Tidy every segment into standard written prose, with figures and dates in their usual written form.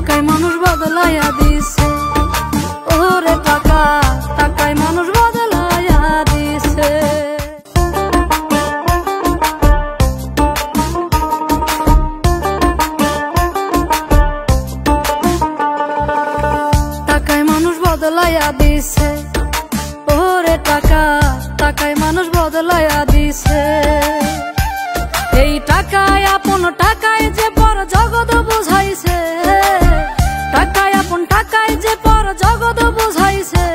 টাকায় মানুষ বদলাইয়া দিছে, ওরে টাকা টাকায় মানুষ বদলাইয়া দিছে। টাকায় মানুষ বদলাইয়া দিছে, ওরে টাকা টাকায় মানুষ বদলাইয়া দিছে। এই টাকায় আপন টাকায় যে পর জগৎ বুঝাইছে, টাকায় আপন টাকায় যে পর জগৎ বুঝাইছে,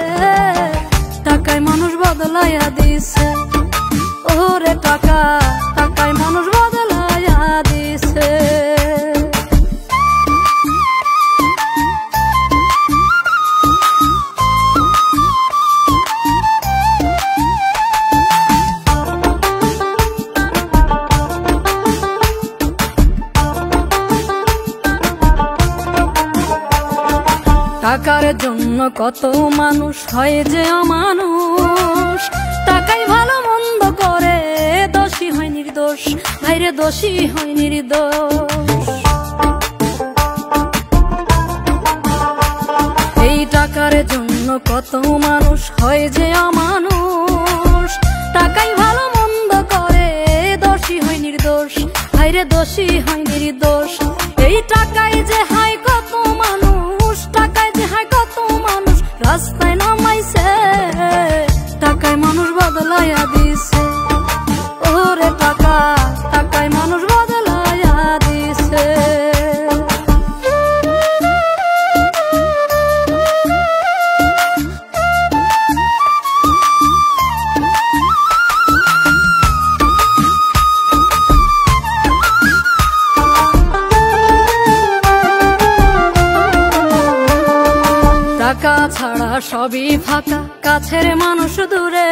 টাকায় মানুষ বদলাইয়া দিছে, ওরে টাকা টাকায় মানুষ বদলাইয়া দিছে। টাকার জন্য কত মানুষ হয় যে অমানুষ, টাকাই ভালো মন্দ করে, দোষী হয় নির্দোষ, ভাইরে দোষী হয় নির্দোষ। এই টাকার জন্য কত মানুষ হয় যে অমানুষ, টাকাই ভালো মন্দ করে, দোষী হয় নির্দোষ, ভাইরে দোষী হয় নির্দোষ। এই টাকায় যে হায় কত মানুষ, টাকায় যে হায় কত মানুষ রাস্তায় নামাইছে, টাকায় মানুষ বদলাইয়া দিছে, ওরে টাকা টাকায় মানুষ বদলাইয়া দিছে। টাকা ছাড়া সবই ফাঁকা, কাছের মানুষ দূরে,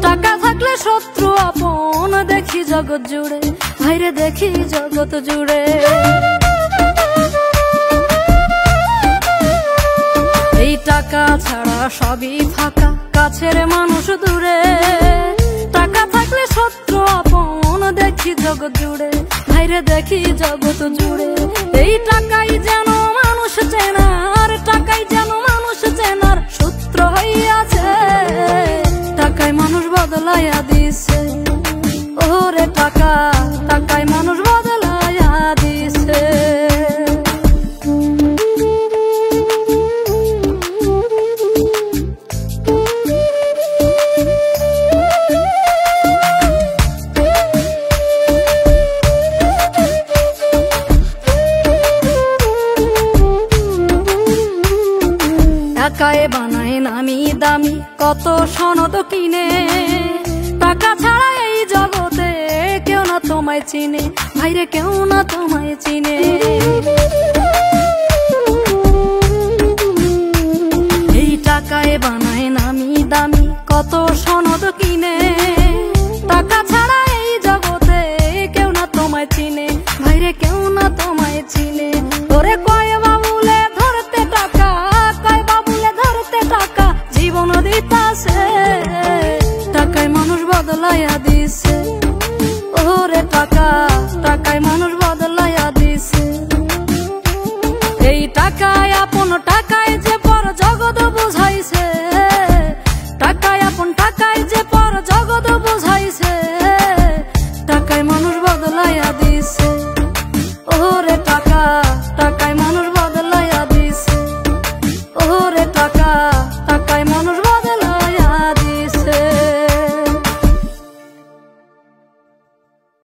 টাকা থাকলে শত্রু আপন দেখি জগৎ জুড়ে, ভাইরে দেখি জগৎ জুড়ে। এই টাকা ছাড়া সবই ফাঁকা, কাছের মানুষ দূরে, টাকা থাকলে শত্রু আপন দেখি জগৎ জুড়ে, ভাইরে দেখি জগৎ জুড়ে। এই টাকাই যেন মানুষ চেনার, টাকাই যেন মানুষ চেনার সূত্র হইয়াছে, টাকায় মানুষ বদলাইয়া দিছে, ওরে টাকা টাকায় মানুষ বদলাইয়া দিছে। টাকায় বানায় নামি দামি কত সনদ কিনে, টাকা ছাড়া এই জগতে কেউ না তোমায় চিনে, ভাইরে কেউ না তোমায় চিনে। এই টাকায় বানায় নামি দামি কত সনদ কিনে, টাকা ছাড়া এই জগতে কেউ না তোমায় চিনে, ভাইরে কেউ না তোমায় চিনে। ওরে কয় বাবুলে ধরতে টাকা, কয় বাবুলে ধরতে টাকা জীবন দিতাছে, টাকায় মানুষ বদলাইয়া দিছে, ওরে টাকা টাকায় মানুষ বদলাইয়া দিছে। এই টাকায় আপন টাকায়